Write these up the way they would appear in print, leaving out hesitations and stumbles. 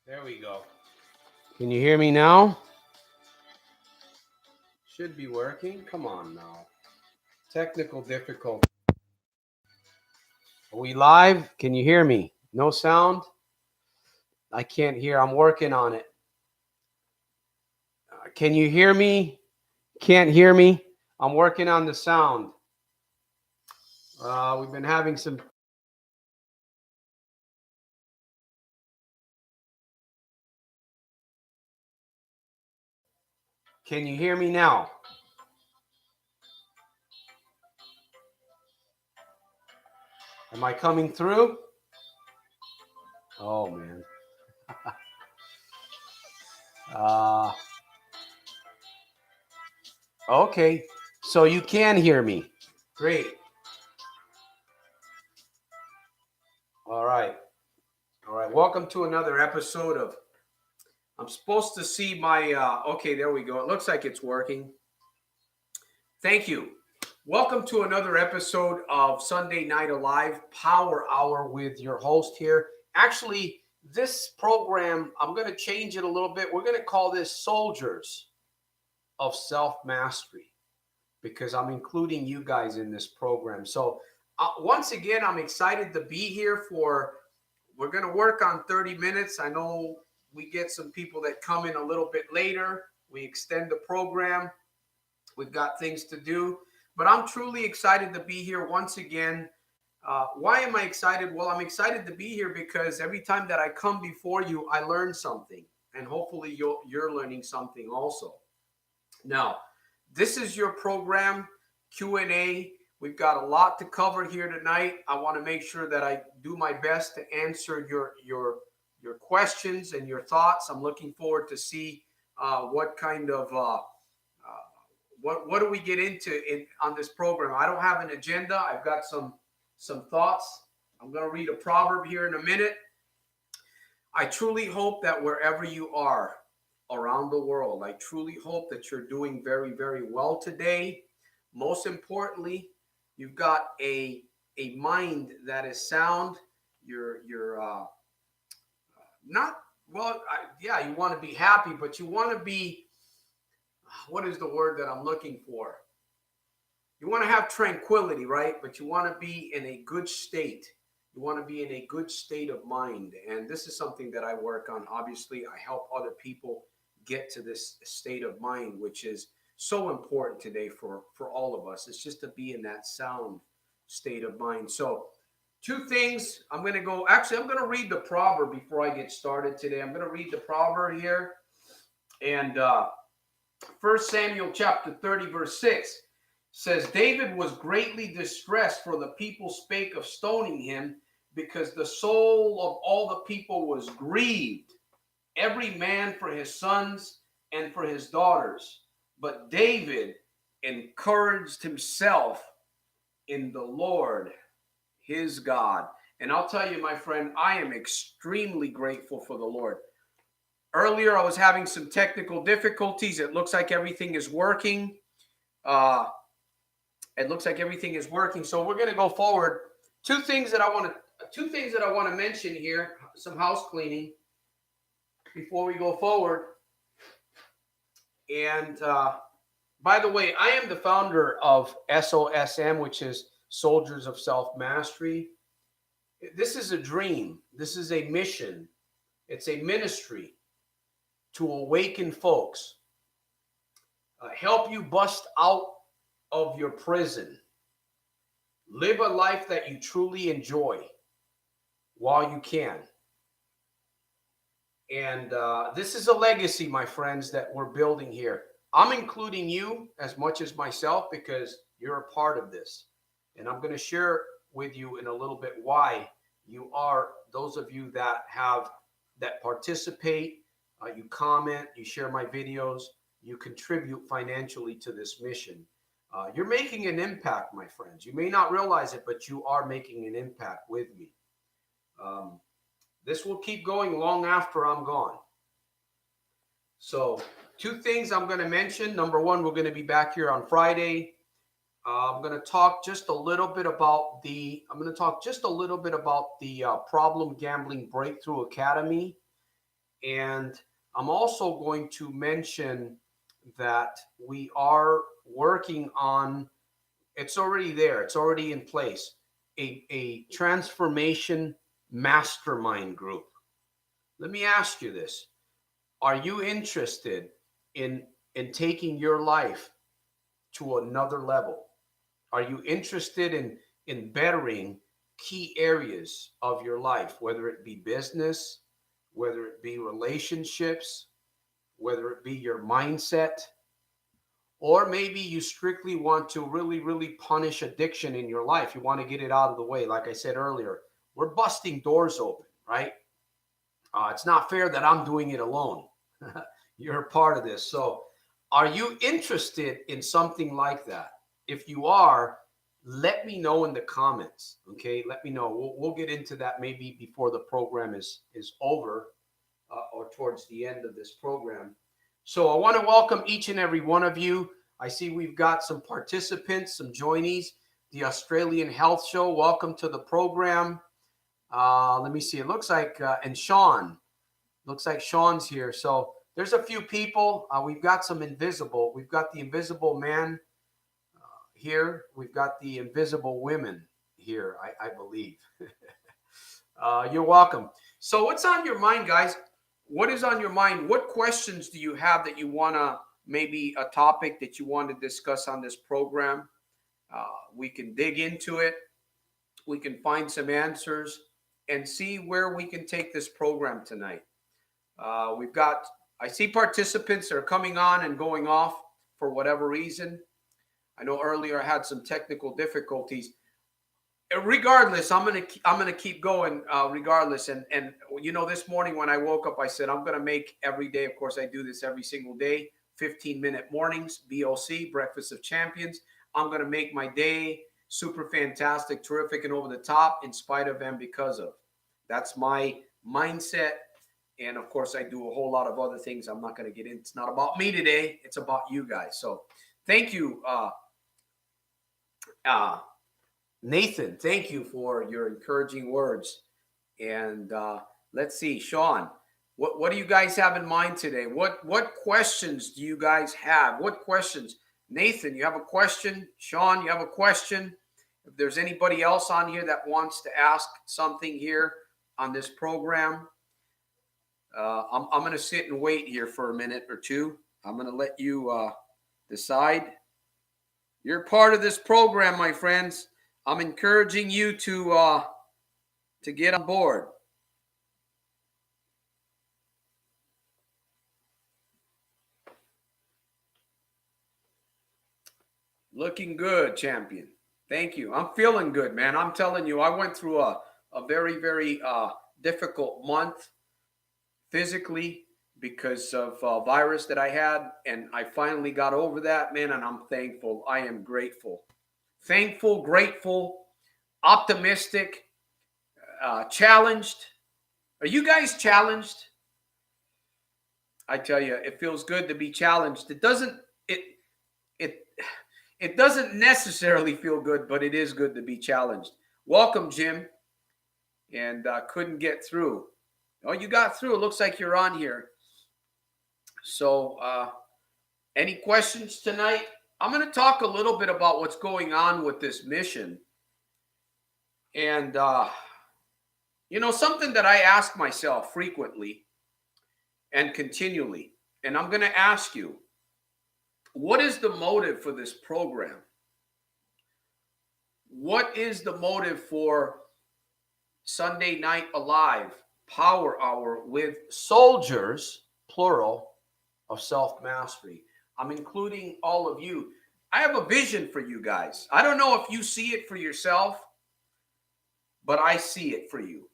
There we go. Can you hear me now? Should be working. Come on now. Technical difficulty. Are we live? Can you hear me? No sound? I can't hear. I'm working on it. Can you hear me? Can't hear me? I'm working on the sound. We've been having some. Can you hear me now? Am I coming through? Oh, man. Okay. So you can hear me. Great. All right. All right. Welcome to another episode of. I'm supposed to see my. Okay, there we go. It looks like it's working. Thank you. Welcome to another episode of Sunday Night Alive Power Hour with your host here. Actually, this program, I'm going to change it a little bit. We're going to call this Soldiers of Self-Mastery because I'm including you guys in this program. So once again, I'm excited to be here we're going to work on 30 minutes. I know we get some people that come in a little bit later. We extend the program. We've got things to do, but I'm truly excited to be here once again. Why am I excited? Well, I'm excited to be here because every time that I come before you, I learn something, and hopefully you're learning something also. Now, this is your program, Q&A. We've got a lot to cover here tonight. I want to make sure that I do my best to answer your questions and your thoughts. I'm looking forward to see what kind of what do we get into on this program. I don't have an agenda. I've got some thoughts. I'm going to read a proverb here in a minute. I truly hope that wherever you are around the world, I truly hope that you're doing very, very well today. Most importantly, you've got a mind that is sound. You're not well. Yeah, you want to be happy, but you want to be. What is the word that I'm looking for? You want to have tranquility, right? But you want to be in a good state. You want to be in a good state of mind. And this is something that I work on. Obviously, I help other people get to this state of mind, which is so important today for all of us. It's just to be in that sound state of mind. So two things. I'm going to read the proverb before I get started today. I'm going to read the proverb here. And 1 Samuel chapter 30, verse 6 says, David was greatly distressed, for the people spake of stoning him, because the soul of all the people was grieved, every man for his sons and for his daughters. But David encouraged himself in the Lord, his God. And I'll tell you, my friend, I am extremely grateful for the Lord. Earlier, I was having some technical difficulties. It looks like everything is working. So we're going to go forward. Two things that I want to mention here. Some house cleaning before we go forward. And by the way, I am the founder of SOSM, which is Soldiers of Self-Mastery. This is a dream. This is a mission. It's a ministry to awaken folks, help you bust out of your prison, live a life that you truly enjoy while you can. And this is a legacy, my friends, that we're building here. I'm including you as much as myself because you're a part of this. And I'm going to share with you in a little bit why you are, those of you that participate, you comment, you share my videos, you contribute financially to this mission. You're making an impact, my friends. You may not realize it, but you are making an impact with me. This will keep going long after I'm gone. So two things I'm going to mention. Number one, we're going to be back here on Friday. I'm going to talk just a little bit about the Problem Gambling Breakthrough Academy. And I'm also going to mention that we are working on, it's already there, it's already in place, a transformation mastermind group. Let me ask you this. Are you interested in taking your life to another level? Are you interested in bettering key areas of your life, whether it be business, whether it be relationships, whether it be your mindset, or maybe you strictly want to really, really punish addiction in your life? You want to get it out of the way. Like I said earlier, we're busting doors open, right? It's not fair that I'm doing it alone. You're a part of this. So, are you interested in something like that? If you are, let me know in the comments. Okay, let me know. We'll get into that maybe before the program is over, or towards the end of this program. So, I want to welcome each and every one of you. I see we've got some participants, some joinees. The Australian Health Show. Welcome to the program. Let me see. It looks like, and Sean. Looks like Sean's here. So there's a few people. We've got some invisible. We've got the invisible man here. We've got the invisible women here, I believe. You're welcome. So what's on your mind, guys? What is on your mind? What questions do you have that you want to, maybe a topic that you want to discuss on this program? We can dig into it. We can find some answers and see where we can take this program tonight. We've got, I see participants that are coming on and going off for whatever reason. I know earlier I had some technical difficulties. Regardless, I'm gonna keep going. Regardless, and you know, this morning when I woke up, I said I'm gonna make every day. Of course, I do this every single day. 15-minute mornings, BOC, Breakfast of Champions. I'm gonna make my day super fantastic, terrific, and over the top, in spite of and because of. That's my mindset. And of course, I do a whole lot of other things I'm not going to get into. It's not about me today. It's about you guys. So thank you, Nathan. Thank you for your encouraging words. And let's see, Sean, what do you guys have in mind today? What questions do you guys have? What questions? Nathan, you have a question? Sean, you have a question? If there's anybody else on here that wants to ask something here on this program, I'm going to sit and wait here for a minute or two. I'm going to let you decide. You're part of this program, my friends. I'm encouraging you to get on board. Looking good, champion. Thank you. I'm feeling good, man. I'm telling you, I went through a very, very difficult month physically because of a virus that I had, and I finally got over that, man, and I'm thankful. I am grateful. Thankful, grateful, optimistic, challenged. Are you guys challenged? I tell you, it feels good to be challenged. It doesn't necessarily feel good, but it is good to be challenged. Welcome, Jim. And couldn't get through. Oh, you got through. It looks like you're on here. So, any questions tonight? I'm going to talk a little bit about what's going on with this mission. And, you know, something that I ask myself frequently and continually. And I'm going to ask you, what is the motive for this program? What is the motive for Sunday Night Alive Power Hour with soldiers, plural, of self-mastery? I'm including all of you. I have a vision for you guys. I don't know if you see it for yourself, but I see it for you.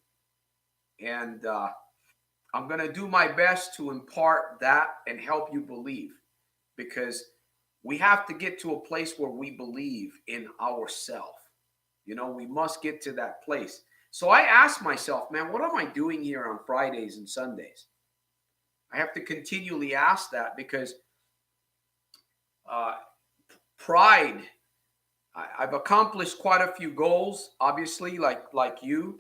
And I'm going to do my best to impart that and help you believe, because we have to get to a place where we believe in ourselves. You know, we must get to that place. So I ask myself, man, what am I doing here on Fridays and Sundays? I have to continually ask that, because pride, I've accomplished quite a few goals, obviously, like you,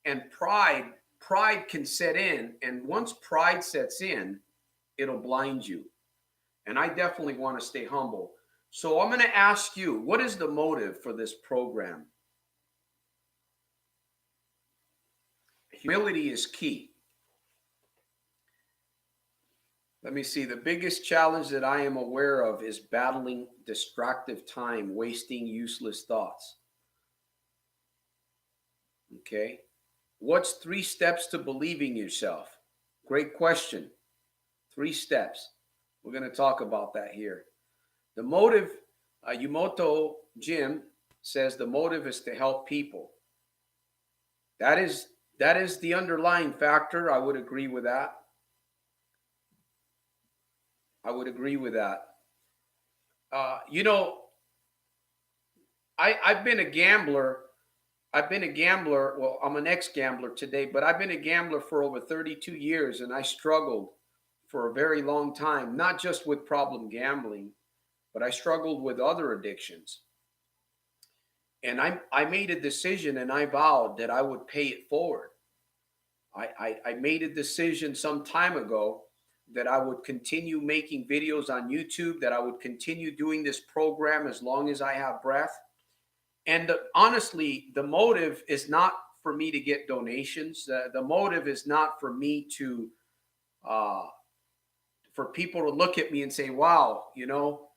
and pride pride can set in, and once pride sets in, it'll blind you. And I definitely want to stay humble. So I'm going to ask you, what is the motive for this program? Humility is key. Let me see. The biggest challenge that I am aware of is battling distractive time, wasting useless thoughts. Okay. What's 3 steps to believing yourself? Great question. 3 steps. We're going to talk about that here. The motive, Yumoto Jim says the motive is to help people. That is the underlying factor. I would agree with that. I would agree with that. You know, I've been a gambler. Well, I'm an ex-gambler today, but I've been a gambler for over 32 years, and I struggled for a very long time, not just with problem gambling, but I struggled with other addictions. And I made a decision, and I vowed that I would pay it forward. I made a decision some time ago that I would continue making videos on YouTube, that I would continue doing this program as long as I have breath. And honestly, the motive is not for me to get donations. The motive is not for me to, for people to look at me and say, wow, you know,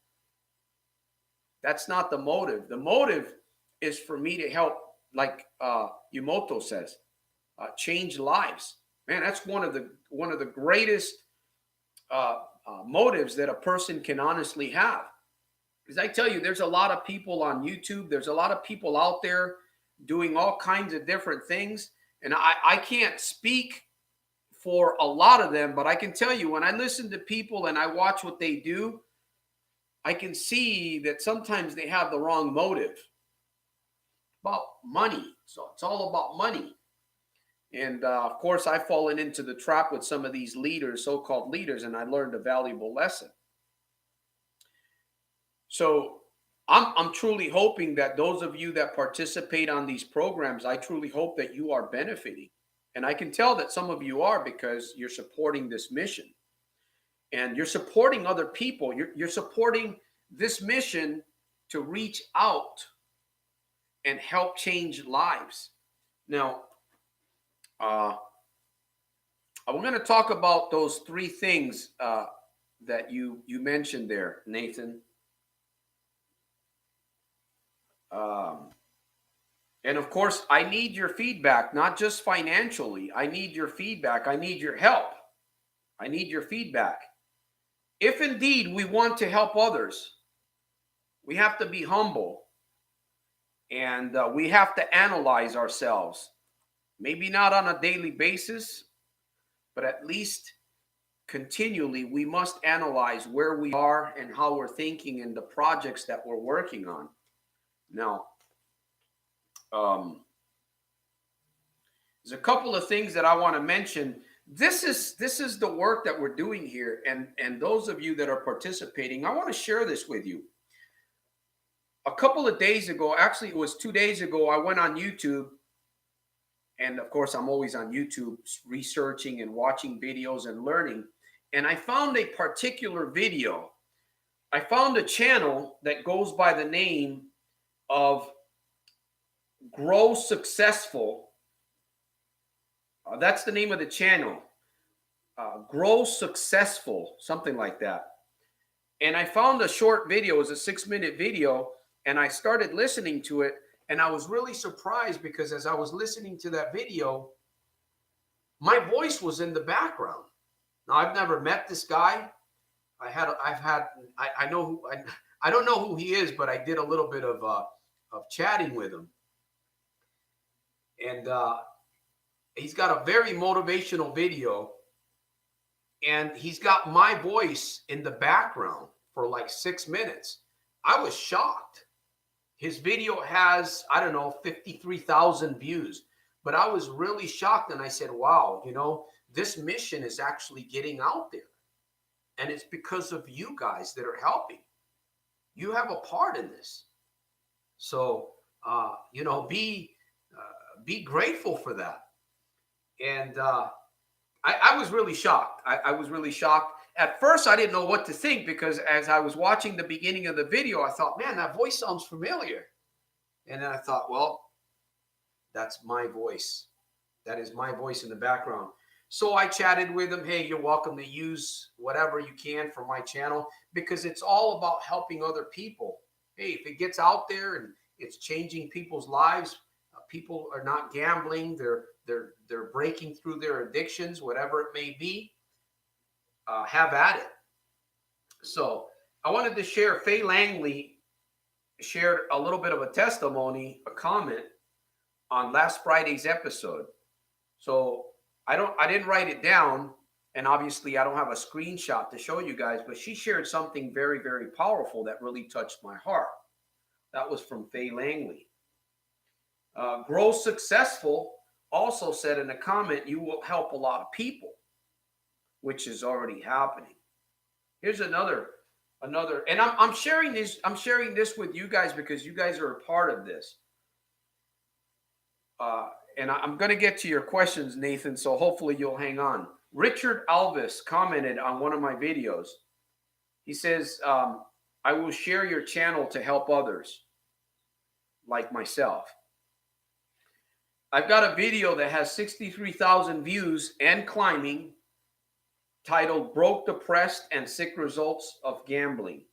that's not the motive. The motive is for me to help, like Yumoto says, change lives. Man, that's one of the greatest motives that a person can honestly have. Because I tell you, there's a lot of people on YouTube. There's a lot of people out there doing all kinds of different things. And I can't speak for a lot of them, but I can tell you, when I listen to people and I watch what they do, I can see that sometimes they have the wrong motive. About money. So it's all about money. And of course, I've fallen into the trap with some of these leaders, so-called leaders, and I learned a valuable lesson. So I'm truly hoping that those of you that participate on these programs, I truly hope that you are benefiting. And I can tell that some of you are, because you're supporting this mission. And you're supporting other people. You're supporting this mission to reach out and help change lives. Now, I'm going to talk about those 3 things that you mentioned there, Nathan. And of course, I need your feedback, not just financially. I need your feedback. I need your help. I need your feedback. If indeed we want to help others, we have to be humble, and we have to analyze ourselves. Maybe not on a daily basis, but at least continually, we must analyze where we are and how we're thinking and the projects that we're working on. Now, there's a couple of things that I want to mention. This is the work that we're doing here, and those of you that are participating, I want to share this with you. A couple of days ago, actually it was 2 days ago, I went on YouTube, and of course I'm always on YouTube researching and watching videos and learning, and I found a particular video. I found a channel that goes by the name of Grow Successful. That's the name of the channel. Grow Successful, something like that. And I found a short video. It was a 6-minute video, and I started listening to it, and I was really surprised because as I was listening to that video, my voice was in the background. Now, I've never met this guy. I know who, I don't know who he is, but I did a little bit of chatting with him. And he's got a very motivational video, and he's got my voice in the background for like 6 minutes. I was shocked. His video has, I don't know, 53,000 views, but I was really shocked. And I said, wow, you know, this mission is actually getting out there. And it's because of you guys that are helping. You have a part in this. So, you know, be grateful for that. And I was really shocked. I was really shocked. At first, I didn't know what to think because as I was watching the beginning of the video, I thought, man, that voice sounds familiar. And then I thought, well, that's my voice. That is my voice in the background. So I chatted with him. Hey, you're welcome to use whatever you can for my channel because it's all about helping other people. Hey, if it gets out there and it's changing people's lives, people are not gambling. They're breaking through their addictions, whatever it may be. Have at it. So I wanted to share. Faye Langley shared a little bit of a testimony, a comment on last Friday's episode. So I didn't write it down, and obviously I don't have a screenshot to show you guys, but she shared something very, very powerful that really touched my heart. That was from Faye Langley. Grow Successful also said in a comment, you will help a lot of people, which is already happening. Here's another, and I'm sharing this with you guys because you guys are a part of this. And I'm going to get to your questions, Nathan, so hopefully you'll hang on. Richard Alvis commented on one of my videos. He says, I will share your channel to help others, like myself. I've got a video that has 63,000 views and climbing, titled Broke, Depressed, and Sick Results of Gambling.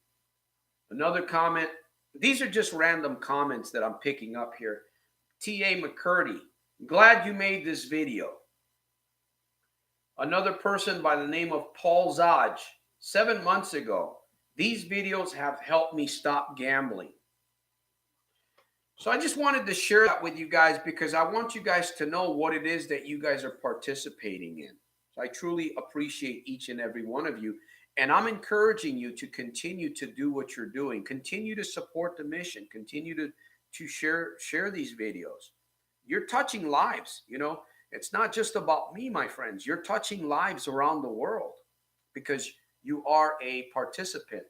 Another comment. These are just random comments that I'm picking up here. T.A. McCurdy. Glad you made this video. Another person by the name of Paul Zaj. 7 months ago. These videos have helped me stop gambling. So I just wanted to share that with you guys because I want you guys to know what it is that you guys are participating in. So I truly appreciate each and every one of you. And I'm encouraging you to continue to do what you're doing. Continue to support the mission. Continue to share these videos. You're touching lives, you know. It's not just about me, my friends. You're touching lives around the world because you are a participant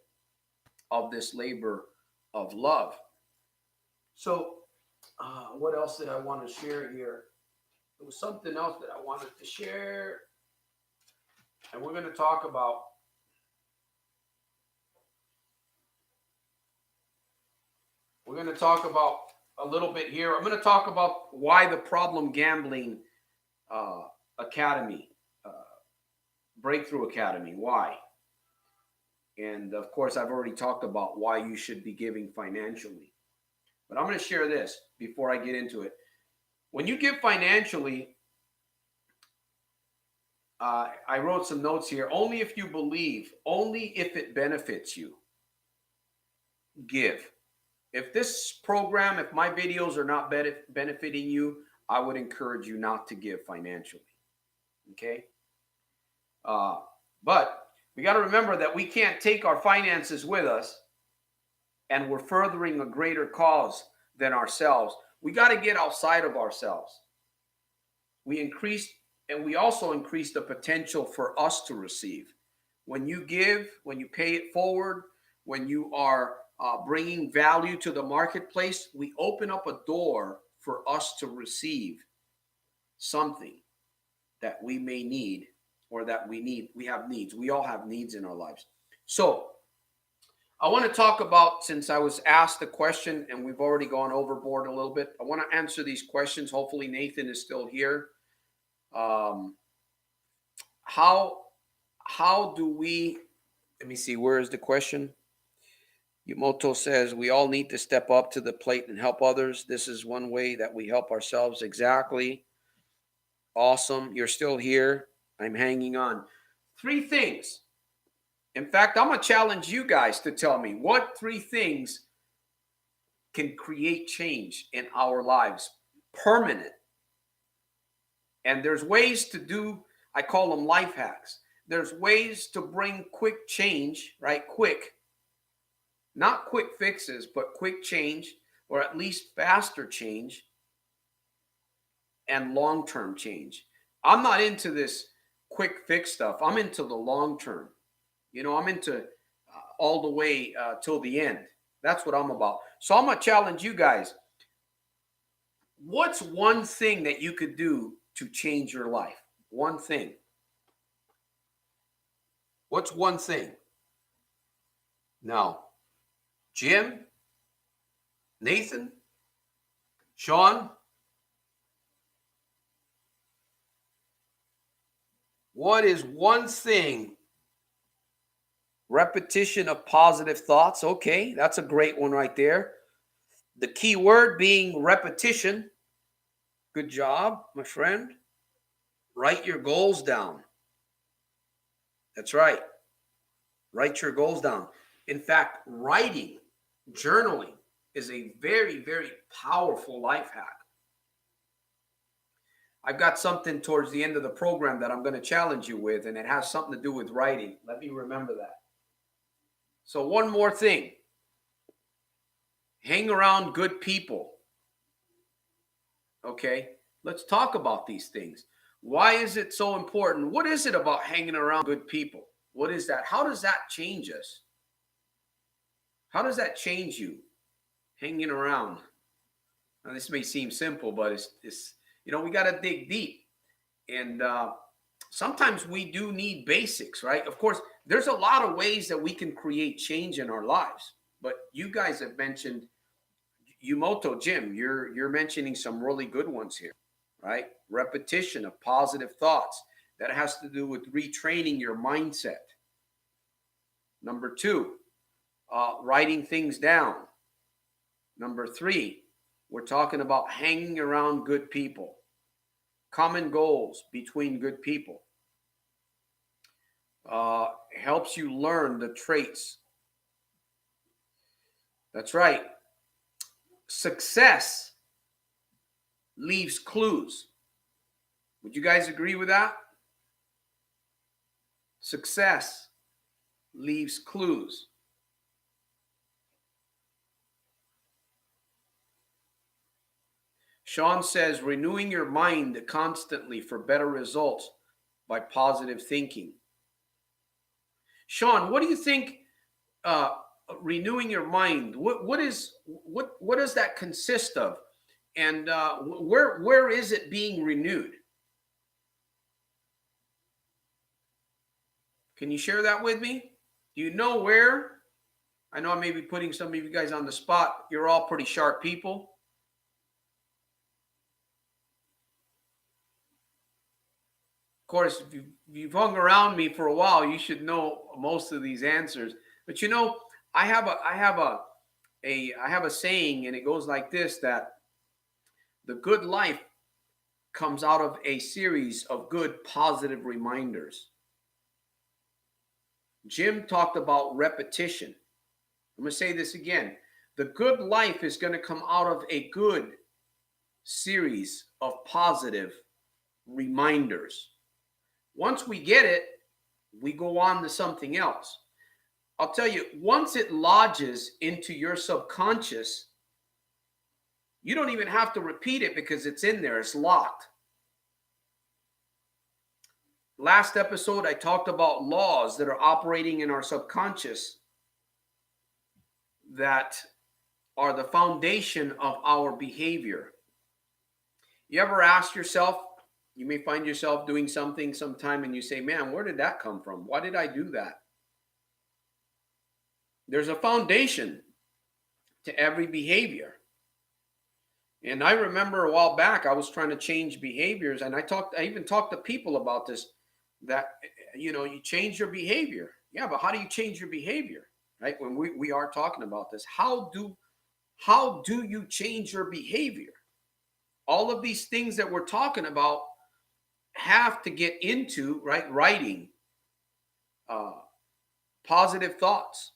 of this labor of love. So what else did I want to share here? There was something else that I wanted to share. And we're going to talk about a little bit here. I'm going to talk about why the Problem Gambling Academy, Breakthrough Academy, why. And of course, I've already talked about why you should be giving financially. But I'm going to share this before I get into it. When you give financially, I wrote some notes here. Only if you believe, only if it benefits you, give. If this program, if my videos are not benefiting you, I would encourage you not to give financially. Okay? But we got to remember that we can't take our finances with us and we're furthering a greater cause than ourselves. We got to get outside of ourselves. We also increase the potential for us to receive. When you give, when you pay it forward, when you are bringing value to the marketplace, we open up a door for us to receive something that we may need or that we need. We have needs. We all have needs in our lives. So I want to talk about, since I was asked the question and we've already gone overboard a little bit, I want to answer these questions. Hopefully Nathan is still here. How do we, let me see, where is the question? Yumoto says, we all need to step up to the plate and help others. This is one way that we help ourselves. Exactly. Awesome. You're still here. I'm hanging on. 3 things. In fact, I'm going to challenge you guys to tell me what 3 things can create change in our lives, permanent. And there's ways to do, I call them life hacks. There's ways to bring quick change, right? Quick. Not quick fixes, but quick change, or at least faster change and long-term change. I'm not into this quick fix stuff. I'm into the long term. You know, I'm into all the way till the end. That's what I'm about. So I'm going to challenge you guys. What's one thing that you could do to change your life? One thing. What's one thing? Now, Jim, Nathan, Sean, what is one thing? Repetition of positive thoughts. Okay, that's a great one right there. The key word being repetition. Good job, my friend. Write your goals down. That's right. Write your goals down. In fact, writing, journaling is a very, very powerful life hack. I've got something towards the end of the program that I'm going to challenge you with, and it has something to do with writing. Let me remember that. So one more thing. Hang around good people. Okay, let's talk about these things. Why is it so important? What is it about hanging around good people? What is that? How does that change us? How does that change you? Hanging around. Now, this may seem simple, but it's we got to dig deep. And sometimes we do need basics, right? Of course, there's a lot of ways that we can create change in our lives. But you guys have mentioned, Yumoto, Jim, you're mentioning some really good ones here, right? Repetition of positive thoughts. That has to do with retraining your mindset. Number 2, writing things down. Number 3, we're talking about hanging around good people. Common goals between good people. Helps you learn the traits. That's right. Success leaves clues. Would you guys agree with that? Success leaves clues. Sean says, renewing your mind constantly for better results by positive thinking. Sean, what do you think? Renewing your mind. What does that consist of, and where is it being renewed? Can you share that with me? Do you know where? I know I may be putting some of you guys on the spot. You're all pretty sharp people. Of course, if you've hung around me for a while, you should know most of these answers. But I have a saying, and it goes like this: that the good life comes out of a series of good positive reminders. Jim talked about repetition. I'm going to say this again. The good life is going to come out of a good series of positive reminders. Once we get it, we go on to something else. I'll tell you, once it lodges into your subconscious, you don't even have to repeat it because it's in there. It's locked. Last episode, I talked about laws that are operating in our subconscious that are the foundation of our behavior. You ever ask yourself, you may find yourself doing something sometime and you say, man, where did that come from? Why did I do that? There's a foundation to every behavior. And I remember a while back, I was trying to change behaviors, and I even talked to people about this, that, you change your behavior. Yeah, but how do you change your behavior? Right? When we are talking about this, how do you change your behavior? All of these things that we're talking about have to get into, right? Writing, positive thoughts,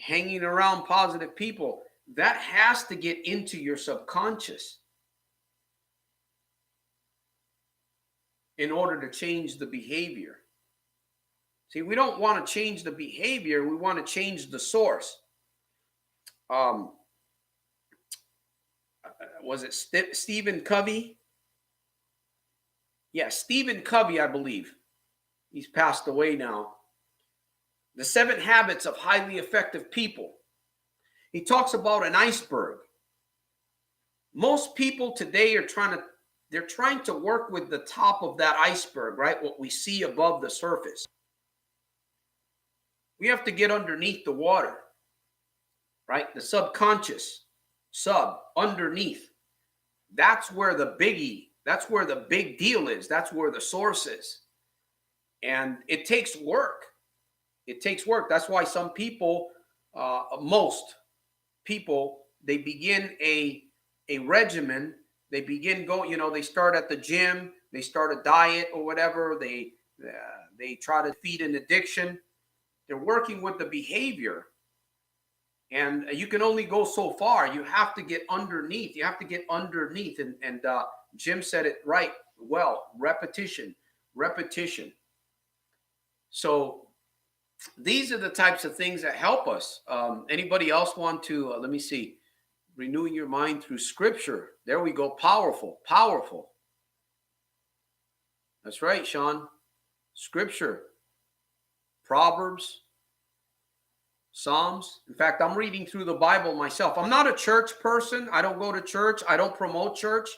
hanging around positive people. That has to get into your subconscious in order to change the behavior. See, we don't want to change the behavior. We want to change the source. Was it Stephen Covey? Yeah, Stephen Covey, I believe. He's passed away now. The 7 Habits of Highly Effective People. He talks about an iceberg. Most people today are trying to they're trying to work with the top of that iceberg, right? What we see above the surface. We have to get underneath the water, right? The subconscious, underneath. That's where the big deal is. That's where the source is. And it takes work. It takes work. That's why some people, most people, they begin a regimen. They begin going, they start at the gym, they start a diet or whatever. They try to feed an addiction. They're working with the behavior. And you can only go so far. You have to get underneath. You have to get underneath. And Jim said it right. Well, repetition. So these are the types of things that help us. Anybody else want to, let me see, renewing your mind through scripture. There we go. Powerful. That's right, Sean. Scripture, Proverbs, Psalms. In fact, I'm reading through the Bible myself. I'm not a church person. I don't go to church. I don't promote church.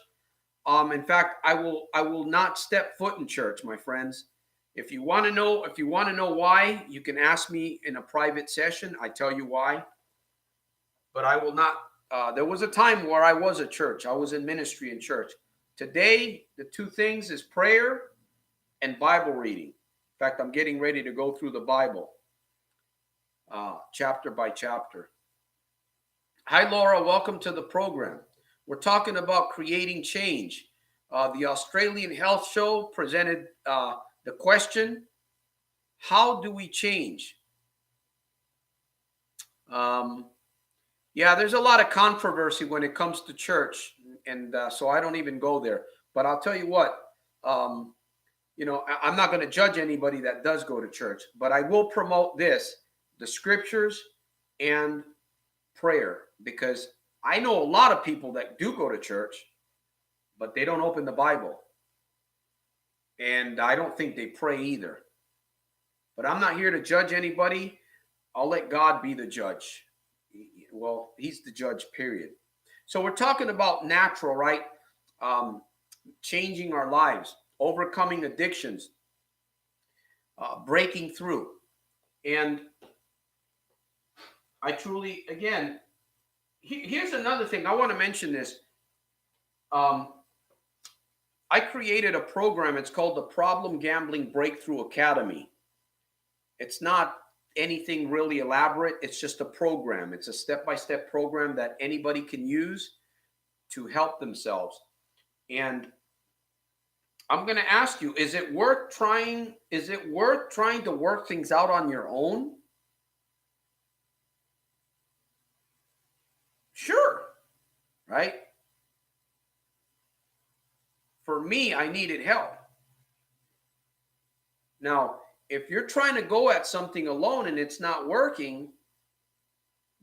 In fact, I will not step foot in church, my friends. If you want to know why, you can ask me in a private session. I tell you why. But I will not. There was a time where I was a church. I was in ministry in church. Today, the two things is prayer and Bible reading. In fact, I'm getting ready to go through the Bible, chapter by chapter. Hi, Laura. Welcome to the program. We're talking about creating change. The Australian Health Show presented the question, how do we change? Yeah, there's a lot of controversy when it comes to church, and so I don't even go there. But I'll tell you what, I'm not going to judge anybody that does go to church, but I will promote the scriptures and prayer, because I know a lot of people that do go to church, but they don't open the Bible. And I don't think they pray either. But I'm not here to judge anybody. I'll let God be the judge. Well, he's the judge, period. So we're talking about natural, right? Changing our lives, overcoming addictions, breaking through. And I truly, again, here's another thing. I want to mention this. I created a program. It's called the Problem Gambling Breakthrough Academy. It's not anything really elaborate. It's just a program. It's a step-by-step program that anybody can use to help themselves. And I'm going to ask you, is it worth trying to work things out on your own? Sure. Right? For me, I needed help. Now, if you're trying to go at something alone and it's not working,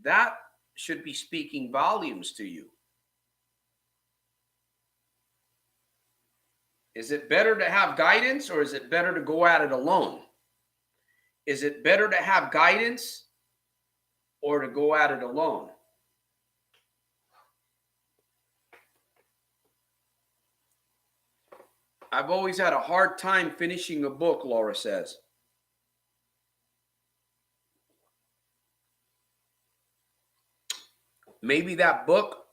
that should be speaking volumes to you. Is it better to have guidance, or is it better to go at it alone? Is it better to have guidance or to go at it alone? I've always had a hard time finishing a book, Laura says. Maybe that book,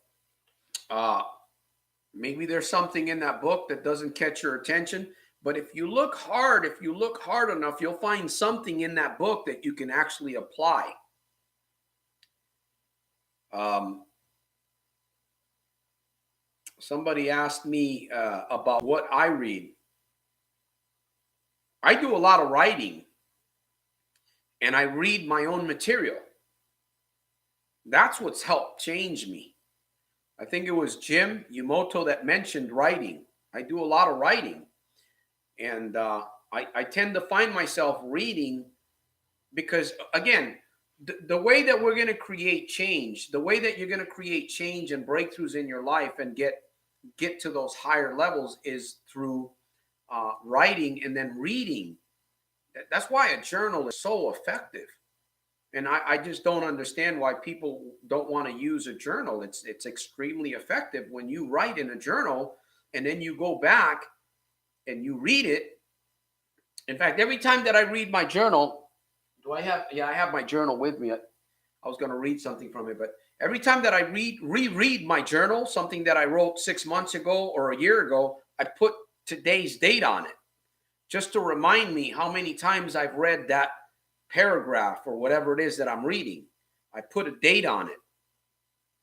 maybe there's something in that book that doesn't catch your attention. But if you look hard enough, you'll find something in that book that you can actually apply. Somebody asked me about what I read. I do a lot of writing, and I read my own material. That's what's helped change me. I think it was Jim Yumoto that mentioned writing. I do a lot of writing, and I tend to find myself reading because, again, the way that we're going to create change, the way that you're going to create change and breakthroughs in your life and get to those higher levels is through writing and then reading. That's why a journal is so effective. And I just don't understand why people don't want to use a journal. It's extremely effective when you write in a journal. and then you go back and you read it. In fact, every time that I read my journal, I have my journal with me. I was going to read something from it, but every time that I reread my journal, something that I wrote 6 months ago or a year ago, I put today's date on it just to remind me how many times I've read that paragraph or whatever it is that I'm reading. I put a date on it.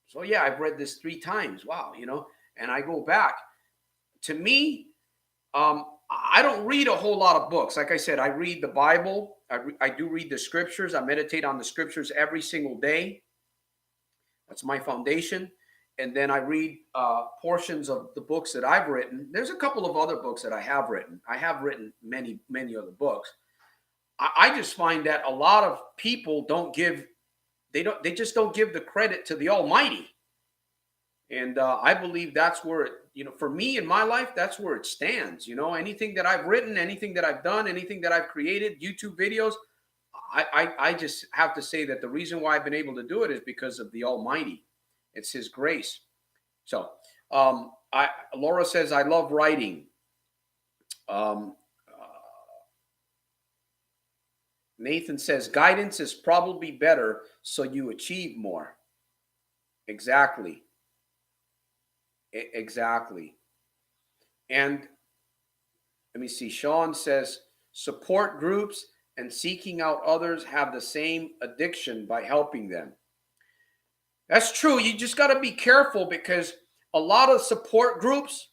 So yeah, I've read this 3 times. Wow, and I go back. To me, I don't read a whole lot of books. Like I said, I read the Bible. I do read the scriptures. I meditate on the scriptures every single day. That's my foundation. And then I read portions of the books that I've written. There's a couple of other books that I have written. I have written many, many other books. I just find that a lot of people they just don't give the credit to the Almighty. And I believe that's where it, for me in my life, that's where it stands. Anything that I've written, anything that I've done, anything that I've created, YouTube videos, I just have to say that the reason why I've been able to do it is because of the Almighty. It's His grace. So Laura says, I love writing. Nathan says, guidance is probably better so you achieve more. Exactly. Exactly. And let me see. Sean says, support groups and seeking out others have the same addiction by helping them. That's true. You just got to be careful because a lot of support groups,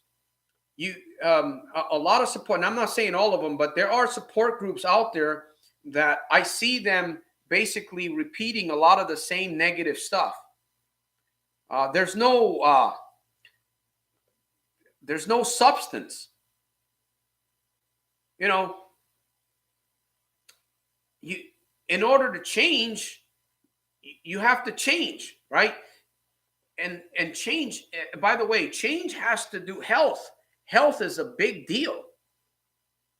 a lot of support, and I'm not saying all of them, but there are support groups out there that I see them basically repeating a lot of the same negative stuff. There's no substance. In order to change, you have to change, right? And change, by the way, change has to do health. Health is a big deal.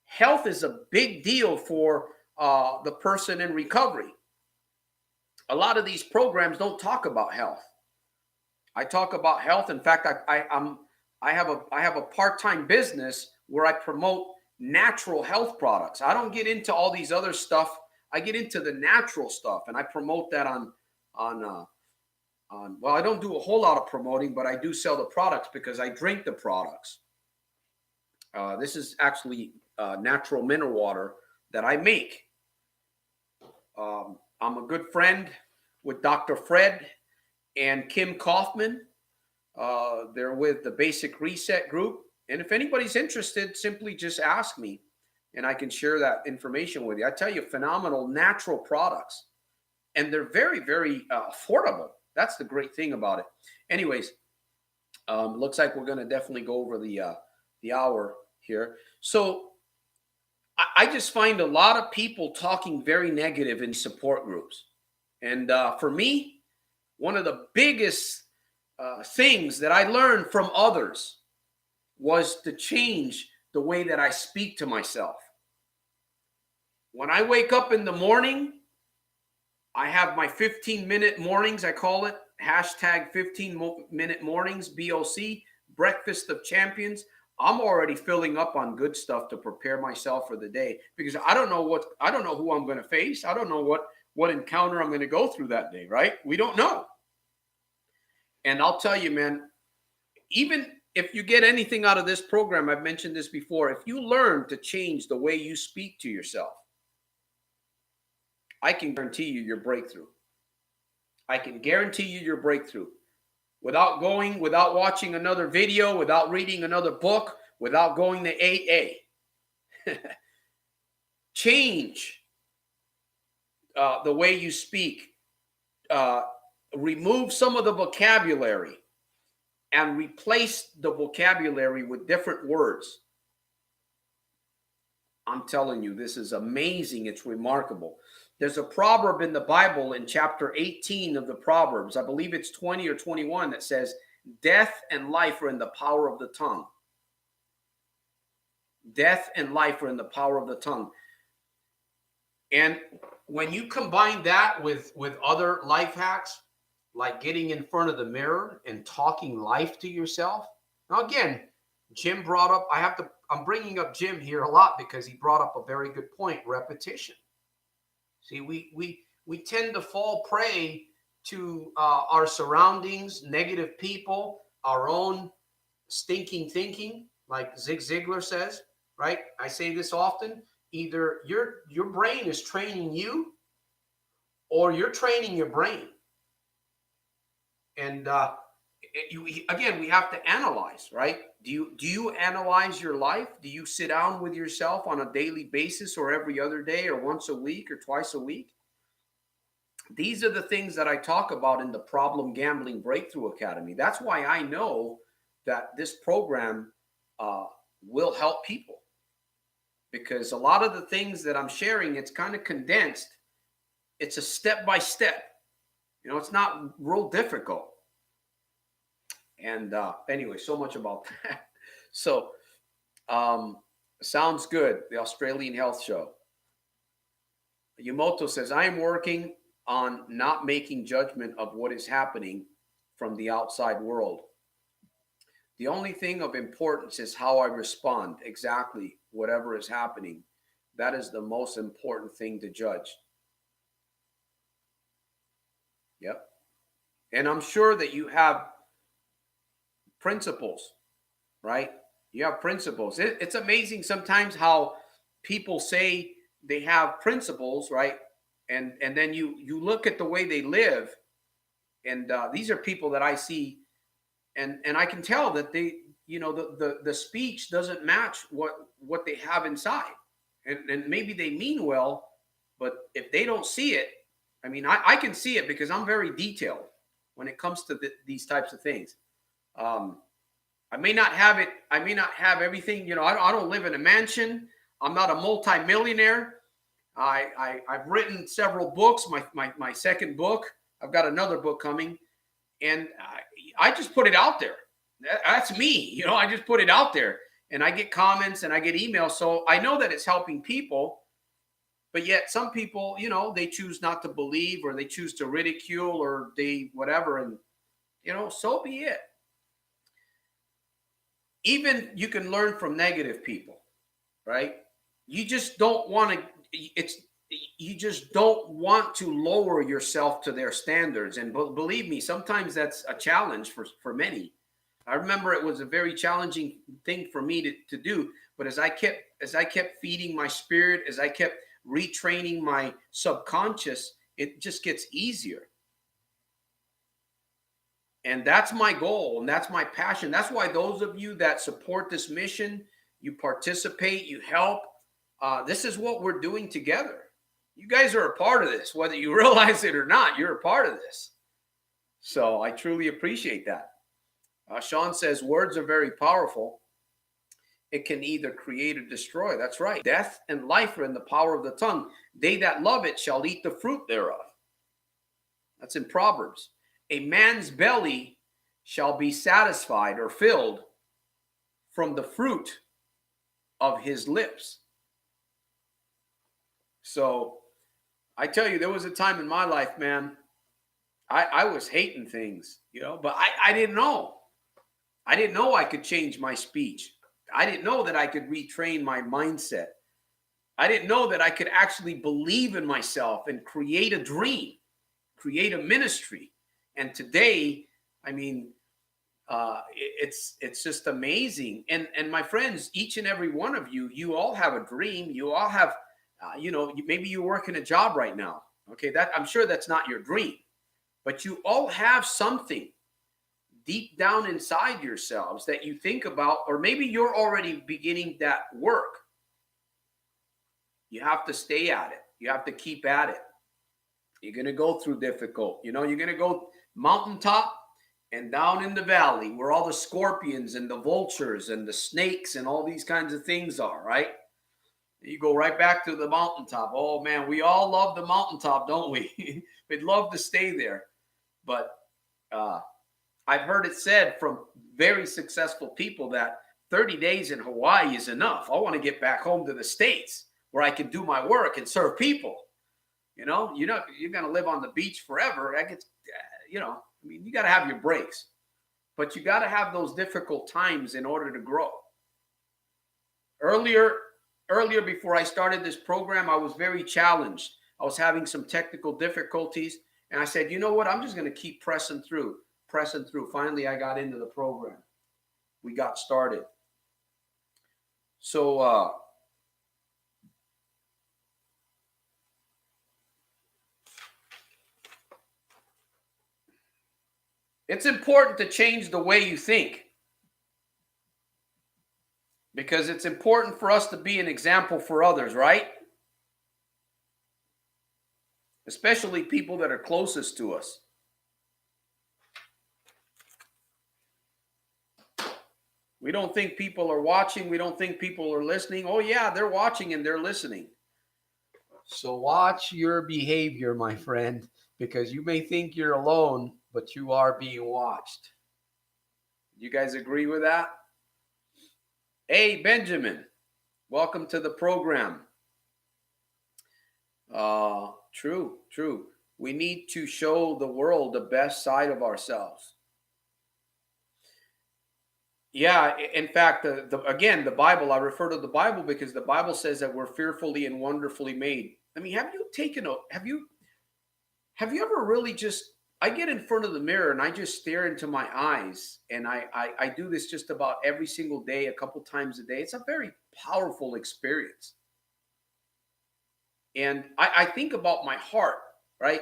Health is a big deal for the person in recovery. A lot of these programs don't talk about health. I talk about health. In fact, I have a part-time business where I promote natural health products. I don't get into all these other stuff. I get into the natural stuff, and I promote that on well, I don't do a whole lot of promoting, but I do sell the products because I drink the products. This is actually natural mineral water that I make. I'm a good friend with Dr. Fred and Kim Kaufman. They're with the Basic Reset group. And if anybody's interested, simply just ask me and I can share that information with you. I tell you, phenomenal natural products. And they're very, very affordable. That's the great thing about it. Anyways, looks like we're going to definitely go over the hour here. So I just find a lot of people talking very negative in support groups. And for me, one of the biggest things that I learned from others was to change the way that I speak to myself. When I wake up in the morning, I have my 15-minute mornings, I call it, hashtag 15-minute mornings, BOC, Breakfast of Champions. I'm already filling up on good stuff to prepare myself for the day because I don't know who I'm going to face. I don't know what encounter I'm going to go through that day, right? We don't know. And I'll tell you, man, even if you get anything out of this program, I've mentioned this before, if you learn to change the way you speak to yourself, I can guarantee you your breakthrough. I can guarantee you your breakthrough. Without watching another video, without reading another book, without going to AA. Change the way you speak. Remove some of the vocabulary and replace the vocabulary with different words. I'm telling you, this is amazing. It's remarkable. There's a proverb in the Bible in chapter 18 of the Proverbs. I believe it's 20 or 21 that says, death and life are in the power of the tongue. Death and life are in the power of the tongue. And when you combine that with other life hacks, like getting in front of the mirror and talking life to yourself. Now, again, Jim brought up, I'm bringing up Jim here a lot because he brought up a very good point, repetition. See, we tend to fall prey to our surroundings, negative people, our own stinking thinking, like Zig Ziglar says, right? I say this often. Either your brain is training you or you're training your brain. And again, we have to analyze, right? Do you analyze your life? Do you sit down with yourself on a daily basis or every other day or once a week or twice a week? These are the things that I talk about in the Problem Gambling Breakthrough Academy. That's why I know that this program will help people, because a lot of the things that I'm sharing, it's kind of condensed. It's a step by step. You know, it's not real difficult. And anyway, so much about that. So sounds good. The Australian Health Show. Yamoto says, I am working on not making judgment of what is happening from the outside world. The only thing of importance is how I respond. Exactly. Whatever is happening. That is the most important thing to judge. Yep. And I'm sure that you have principles, right? You have principles. It's amazing sometimes how people say they have principles, right? And then you look at the way they live, and these are people that I see, and I can tell that they, you know, the speech doesn't match what they have inside, and maybe they mean well, but if they don't see it, I mean, I can see it because I'm very detailed when it comes to these types of things. I may not have it. I may not have everything. You know, I don't live in a mansion. I'm not a multimillionaire. I've written several books. My second book. I've got another book coming, and I just put it out there. That's me. You know, I just put it out there, and I get comments and I get emails. So I know that it's helping people. But yet some people, you know, they choose not to believe, or they choose to ridicule, or they whatever. And, you know, so be it. Even you can learn from negative people, right? You just don't want to, you just don't want to lower yourself to their standards. And believe me, sometimes that's a challenge for many. I remember it was a very challenging thing for me to do. But as I kept feeding my spirit, as I kept retraining my subconscious, it just gets easier. And that's my goal, and that's my passion. That's why those of you that support this mission, you participate, you help. This is what we're doing together. You guys are a part of this, whether you realize it or not. You're a part of this. So I truly appreciate that. Sean says, words are very powerful. It can either create or destroy. That's right. Death and life are in the power of the tongue. They that love it shall eat the fruit thereof. That's in Proverbs. A man's belly shall be satisfied or filled from the fruit of his lips. So I tell you, there was a time in my life, man, I was hating things, you know, but I didn't know. I didn't know I could change my speech. I didn't know that I could retrain my mindset. I didn't know that I could actually believe in myself and create a dream, create a ministry. And today, I mean, it's just amazing. And my friends, each and every one of you, you all have a dream. You all have, you know, maybe you work in a job right now. Okay, that I'm sure that's not your dream, but you all have something deep down inside yourselves that you think about, or maybe you're already beginning that work. You have to stay at it. You have to keep at it. You're going to go through difficult, you know, you're going to go mountaintop and down in the valley where all the scorpions and the vultures and the snakes and all these kinds of things are, right? You go right back to the mountaintop. Oh man, we all love the mountaintop, don't we? We'd love to stay there. But I've heard it said from very successful people that 30 days in Hawaii is enough. I want to get back home to the States where I can do my work and serve people. You know, you're going to live on the beach forever. I get, you know, I mean, you got to have your breaks. But you got to have those difficult times in order to grow. Earlier, before I started this program, I was very challenged. I was having some technical difficulties. And I said, you know what? I'm just going to keep pressing through. Finally, I got into the program. We got started. So, it's important to change the way you think, because it's important for us to be an example for others, right? Especially people that are closest to us. We don't think people are watching. We don't think people are listening. Oh, yeah, they're watching and they're listening. So watch your behavior, my friend, because you may think you're alone, but you are being watched. You guys agree with that? Hey, Benjamin, welcome to the program. True. We need to show the world the best side of ourselves. Yeah, in fact, again, the Bible, I refer to the Bible because the Bible says that we're fearfully and wonderfully made. I mean, have you ever really just, I get in front of the mirror and I just stare into my eyes, and I do this just about every single day, a couple times a day. It's a very powerful experience. And I think about my heart, right?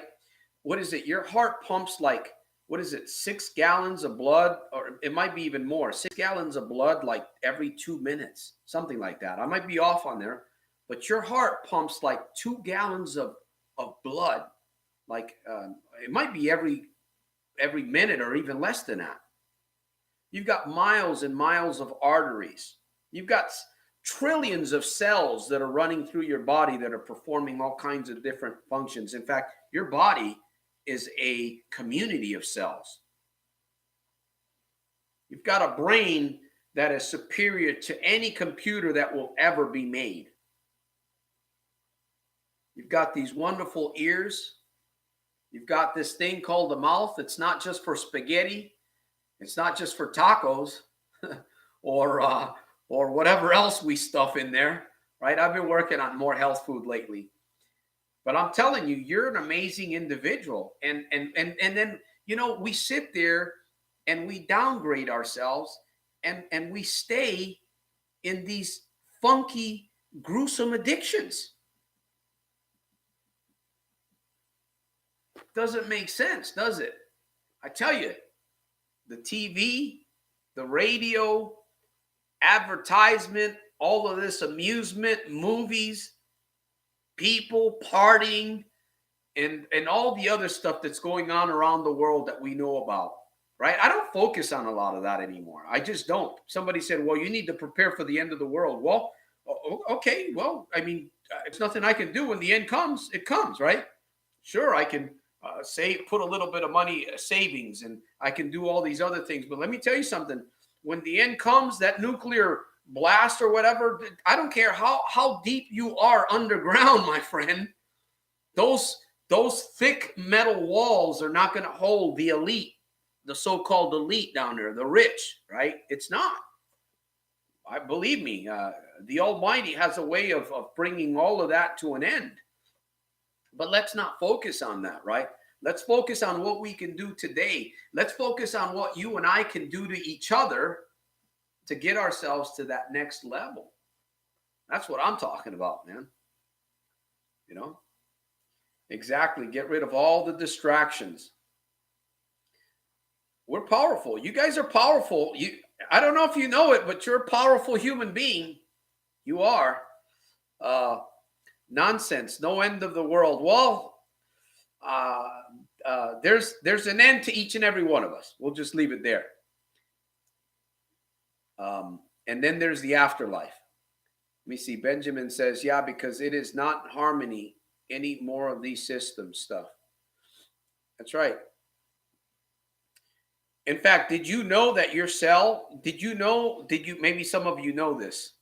What is it? Your heart pumps like, what is it, 6 gallons of blood, or it might be even more, 6 gallons of blood like every 2 minutes, something like that. I might be off on there, but your heart pumps like 2 gallons of blood. Like it might be every minute or even less than that. You've got miles and miles of arteries. You've got trillions of cells that are running through your body that are performing all kinds of different functions. In fact, your body is a community of cells. You've got a brain that is superior to any computer that will ever be made. You've got these wonderful ears. You've got this thing called the mouth. It's not just for spaghetti. It's not just for tacos or whatever else we stuff in there, right? I've been working on more health food lately. But I'm telling you, you're an amazing individual. And then, we sit there and we downgrade ourselves and we stay in these funky, gruesome addictions. Doesn't make sense, does it? I tell you, the TV, the radio, advertisement, all of this amusement, movies, people partying, and all the other stuff that's going on around the world that we know about, right? I don't focus on a lot of that anymore. I just don't. Somebody said, well, you need to prepare for the end of the world. Well, okay. Well, I mean, it's nothing I can do. When the end comes, it comes, right? Sure, I can put a little bit of money savings, and I can do all these other things. But let me tell you something. When the end comes, that nuclear blast or whatever, I don't care how deep you are underground, my friend. Those thick metal walls are not going to hold the elite, the so-called elite down there, the rich, right? It's not. Believe me, the Almighty has a way of bringing all of that to an end. But let's not focus on that, right? Let's focus on what we can do today. Let's focus on what you and I can do to each other to get ourselves to that next level. That's what I'm talking about, man. Exactly. Get rid of all the distractions. We're powerful. You guys are powerful. I don't know if you know it, but you're a powerful human being. You are. Nonsense. No end of the world. Well, there's an end to each and every one of us. We'll just leave it there. And then there's the afterlife. Let me see. Benjamin says, yeah, because it is not harmony any more of these system stuff. That's right. In fact, did you know that your cell, maybe some of you know this.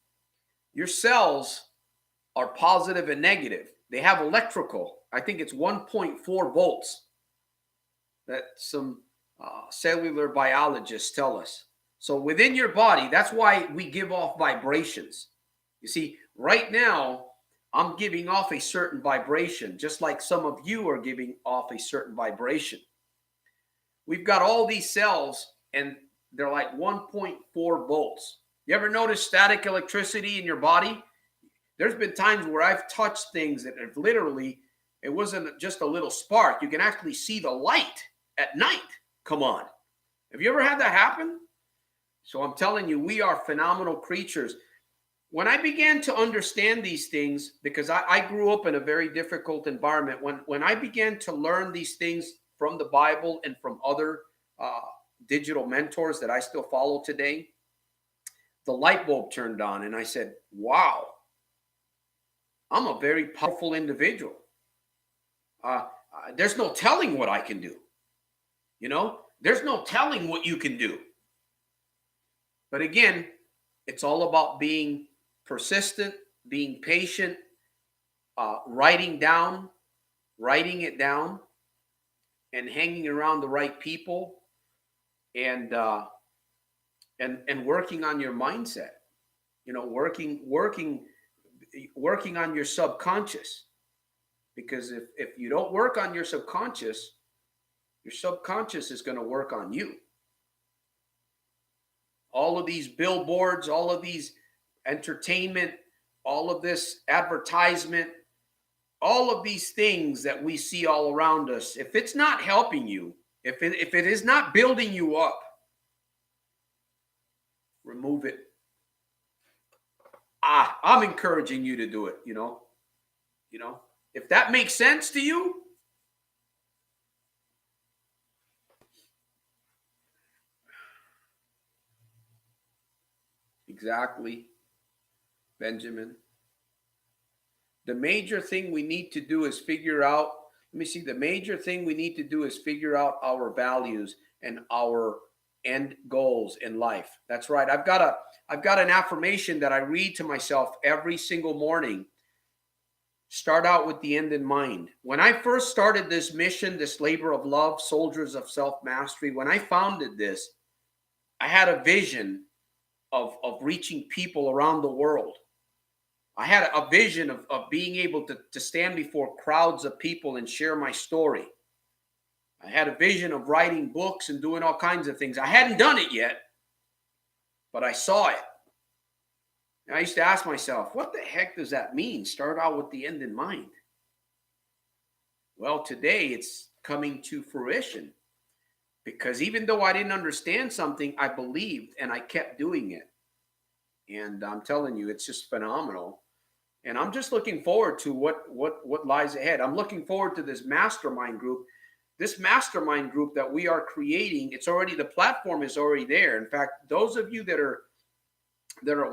Your cells are positive and negative. They have electrical. I think it's 1.4 volts. That some cellular biologists tell us. So within your body, that's why we give off vibrations. You see, right now, I'm giving off a certain vibration, just like some of you are giving off a certain vibration. We've got all these cells, and they're like 1.4 volts. You ever notice static electricity in your body? There's been times where I've touched things that have literally, it wasn't just a little spark. You can actually see the light at night. Come on. Have you ever had that happen? So I'm telling you, we are phenomenal creatures. When I began to understand these things, because I grew up in a very difficult environment, when I began to learn these things from the Bible and from other digital mentors that I still follow today, the light bulb turned on and I said, wow, I'm a very powerful individual. There's no telling what I can do. You know, there's no telling what you can do. But again, it's all about being persistent, being patient, writing it down, and hanging around the right people, and working on your mindset. You know, working on your subconscious, because if you don't work on your subconscious is going to work on you. All of these billboards, all of these entertainment, all of this advertisement, all of these things that we see all around us, if it's not helping you, if it is not building you up, remove it. I'm encouraging you to do it, you know, if that makes sense to you. Exactly, Benjamin. The major thing we need to do is figure out, the major thing we need to do is figure out our values and our end goals in life. That's right. I've got an affirmation that I read to myself every single morning. Start out with the end in mind. When I first started this mission, this labor of love, Soldiers of Self-Mastery, when I founded this, I had a vision of reaching people around the world. I had a vision of being able to stand before crowds of people and share my story. I had a vision of writing books and doing all kinds of things. I hadn't done it yet, but I saw it. And I used to ask myself, what the heck does that mean? Start out with the end in mind. Well, today it's coming to fruition, because even though I didn't understand something, I believed and I kept doing it. And I'm telling you, it's just phenomenal. And I'm just looking forward to what lies ahead. I'm looking forward to this mastermind group. This mastermind group that we are creating, the platform is already there. In fact, those of you that are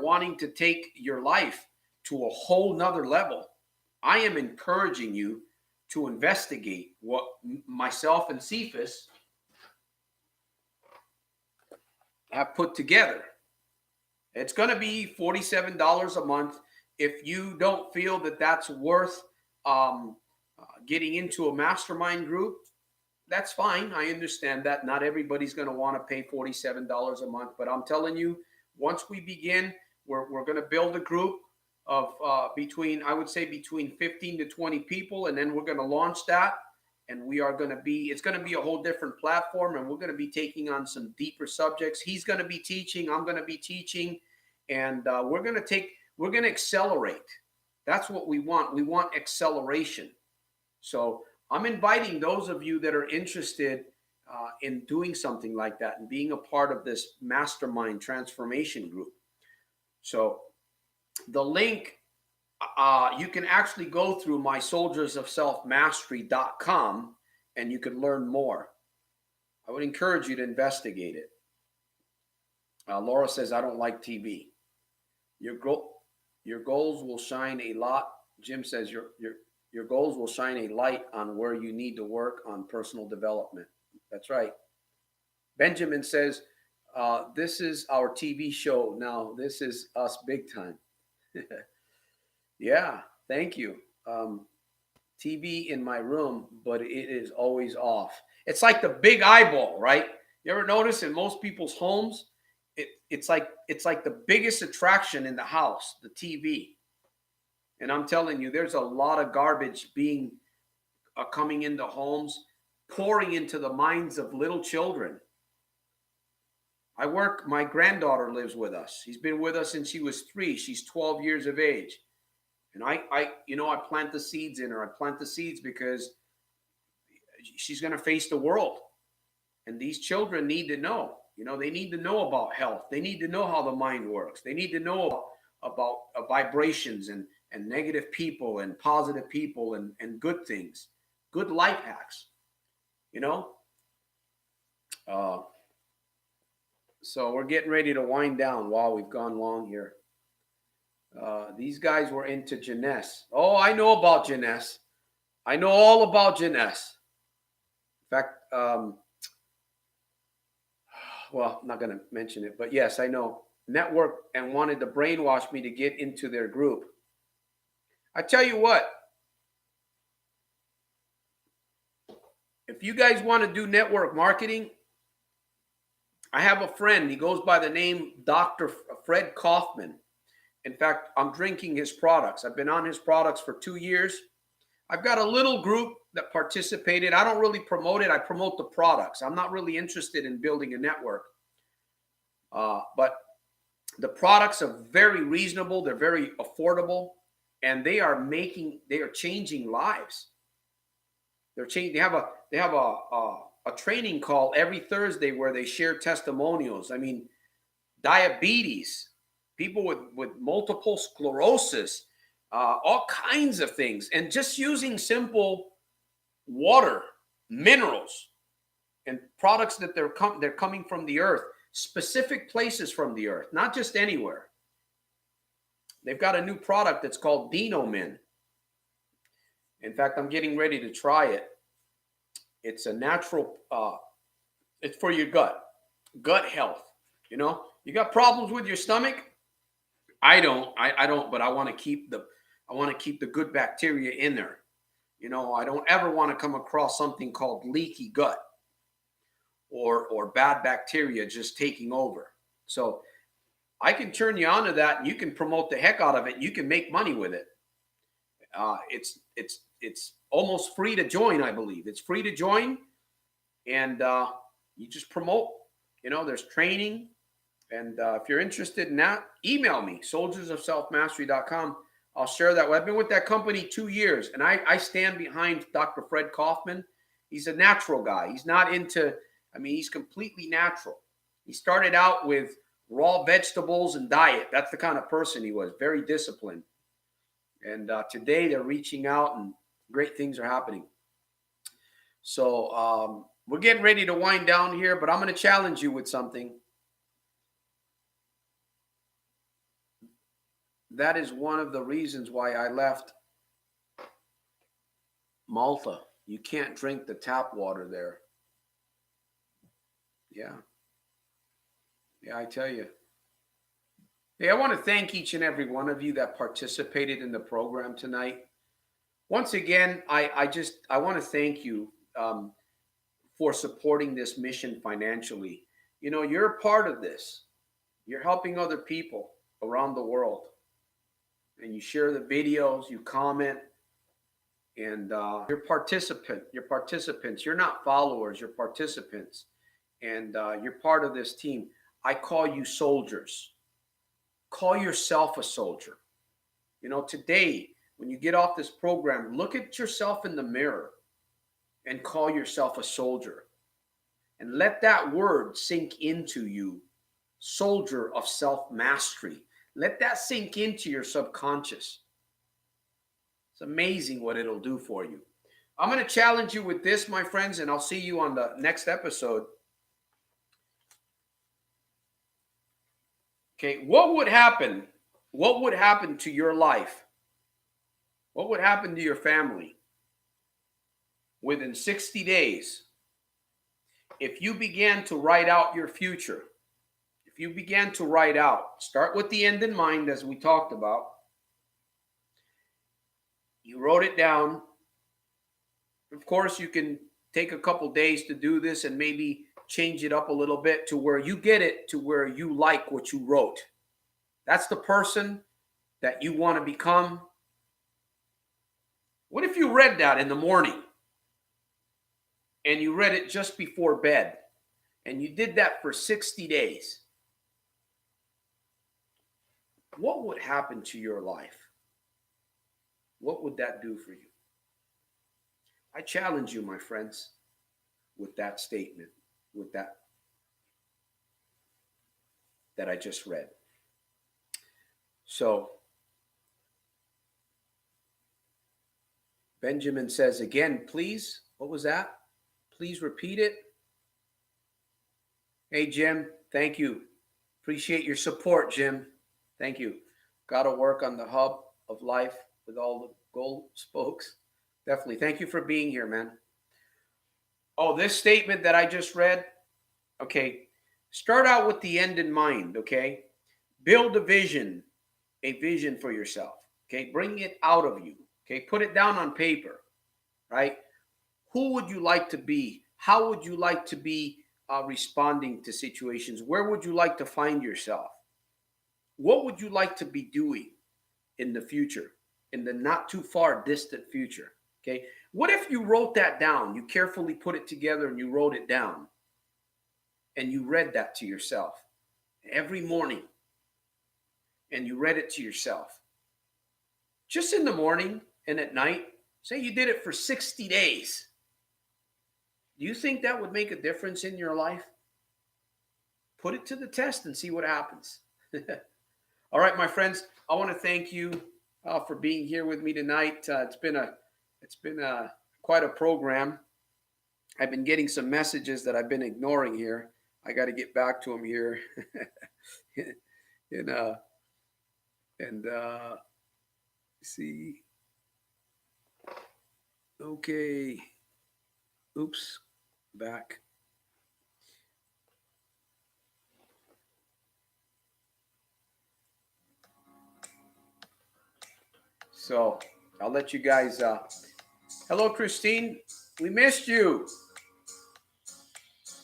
wanting to take your life to a whole nother level, I am encouraging you to investigate what myself and Cephas have put together. It's going to be $47 a month. If you don't feel that that's worth getting into a mastermind group, that's fine. I understand that. Not everybody's going to want to pay $47 a month. But I'm telling you, once we begin, we're going to build a group of between 15 to 20 people. And then we're going to launch that. And it's going to be a whole different platform. And we're going to be taking on some deeper subjects. He's going to be teaching. I'm going to be teaching. And we're going to accelerate. That's what we want. We want acceleration. So I'm inviting those of you that are interested in doing something like that and being a part of this mastermind transformation group. So the link, you can actually go through my soldiersofselfmastery.com and you can learn more. I would encourage you to investigate it. Laura says, I don't like TV. Your goals will shine a lot. Jim says your goals will shine a light on where you need to work on personal development. That's right. Benjamin says, this is our TV show now. This is us big time. Yeah, thank you. TV in my room, but it is always off. It's like the big eyeball, right? You ever notice in most people's homes, it's like the biggest attraction in the house, the TV. And I'm telling you, there's a lot of garbage being coming into homes, pouring into the minds of little children. My granddaughter lives with us. She's been with us since she was 3. She's 12 years of age. And I plant the seeds in her. I plant the seeds because she's going to face the world. And these children need to know. They need to know about health. They need to know how the mind works. They need to know about vibrations and negative people and positive people and good things, good life hacks, So we're getting ready to wind down. Wow, we've gone long here. These guys were into Jeunesse. Oh, I know about Jeunesse. I know all about Jeunesse. In fact, well, I'm not going to mention it, but yes, I know. Network and wanted to brainwash me to get into their group. I tell you what, if you guys want to do network marketing, I have a friend. He goes by the name Dr. Fred Kaufman. In fact, I'm drinking his products. I've been on his products for 2 years. I've got a little group that participated. I don't really promote it. I promote the products. I'm not really interested in building a network. But the products are very reasonable. They're very affordable, and they are changing lives. They have a training call every Thursday where they share testimonials. I mean, diabetes, people with multiple sclerosis, all kinds of things, and just using simple water, minerals, and products that they're coming from the earth, specific places from the earth, not just anywhere. They've got a new product that's called Dino-Min. In fact, I'm getting ready to try it. It's a natural, it's for your gut health. You got problems with your stomach? I don't, but I want to keep the good bacteria in there. I don't ever want to come across something called leaky gut or bad bacteria just taking over. So I can turn you on to that, and you can promote the heck out of it. And you can make money with it. It's almost free to join, I believe. It's free to join, and you just promote. There's training, and if you're interested in that, email me, soldiersofselfmastery.com. I'll share that. I've been with that company 2 years, and I stand behind Dr. Fred Kaufman. He's a natural guy. He's not into, he's completely natural. He started out with raw vegetables and diet. That's the kind of person he was, very disciplined. And today they're reaching out, and great things are happening. So we're getting ready to wind down here, but I'm going to challenge you with something. That is one of the reasons why I left Malta. You can't drink the tap water there. Yeah, I tell you. Hey, I want to thank each and every one of you that participated in the program tonight. Once again, I want to thank you for supporting this mission financially. You're a part of this. You're helping other people around the world. And you share the videos, you comment, and you're participants. You're not followers, you're participants. And you're part of this team. I call you soldiers. Call yourself a soldier. Today, when you get off this program, look at yourself in the mirror and call yourself a soldier. And let that word sink into you, soldier of self-mastery. Let that sink into your subconscious. It's amazing what it'll do for you. I'm going to challenge you with this, my friends, and I'll see you on the next episode. Okay, what would happen? What would happen to your life? What would happen to your family within 60 days if you began to write out your future? If you began to write out, start with the end in mind, as we talked about. You wrote it down. Of course, you can take a couple days to do this and maybe change it up a little bit to where you get it to where you like what you wrote. That's the person that you want to become. What if you read that in the morning and you read it just before bed and you did that for 60 days? What would happen to your life? What would that do for you? I challenge you, my friends, with that statement, with that I just read. So, Benjamin says again, please, what was that? Please repeat it. Hey, Jim, thank you. Appreciate your support, Jim. Thank you. Got to work on the hub of life with all the gold spokes. Definitely. Thank you for being here, man. Oh, this statement that I just read. Okay. Start out with the end in mind. Okay. Build a vision for yourself. Okay. Bring it out of you. Okay. Put it down on paper. Right. Who would you like to be? How would you like to be responding to situations? Where would you like to find yourself? What would you like to be doing in the future, in the not too far distant future? Okay. What if you wrote that down? You carefully put it together and you wrote it down and you read that to yourself every morning and you read it to yourself just in the morning and at night. Say you did it for 60 days. Do you think that would make a difference in your life? Put it to the test and see what happens. All right, my friends, I want to thank you for being here with me tonight. It's been quite a program. I've been getting some messages that I've been ignoring here. I got to get back to them here. See. Okay. Oops. Back. So I'll let you guys. Hello, Christine. We missed you.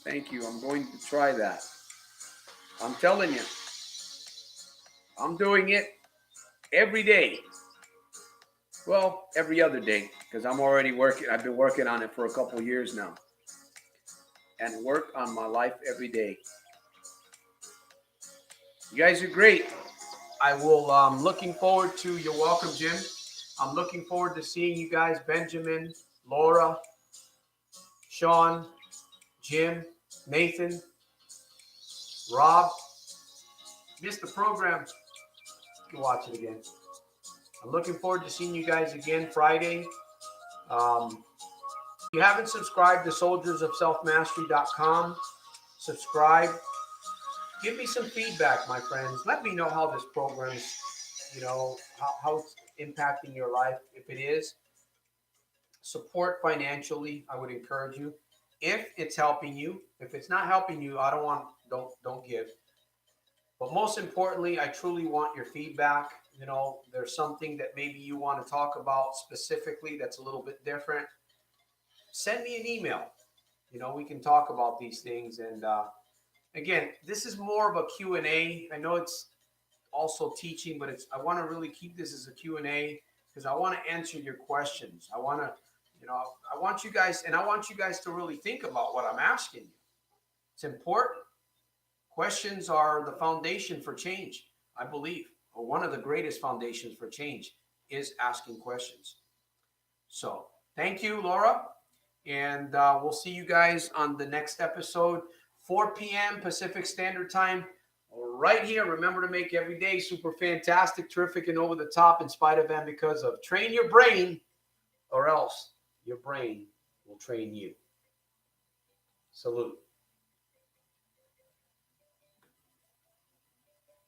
Thank you. I'm going to try that. I'm telling you. I'm doing it every day. Well, every other day, because I'm already working. I've been working on it for a couple of years now. And work on my life every day. You guys are great. I will, looking forward to, you're welcome, Jim. I'm looking forward to seeing you guys, Benjamin, Laura, Sean, Jim, Nathan, Rob. Missed the program. You can watch it again. I'm looking forward to seeing you guys again Friday. If you haven't subscribed to soldiersofselfmastery.com, subscribe. Give me some feedback, my friends. Let me know how this program is, how it's impacting your life. If it is, support financially. I would encourage you. If it's helping you, if it's not helping you, don't give. But most importantly, I truly want your feedback. There's something that maybe you want to talk about specifically that's a little bit different. Send me an email. We can talk about these things. And again, this is more of a Q&A. I know it's also teaching, but I want to really keep this as a Q&A because I want to answer your questions. I want you guys to really think about what I'm asking you. It's important. Questions are the foundation for change, I believe, or one of the greatest foundations for change is asking questions. So thank you, Laura. And we'll see you guys on the next episode, 4 p.m. Pacific Standard Time, right here. Remember to make every day super fantastic, terrific, and over the top in spite of and because of. Train your brain, or else your brain will train you. Salute.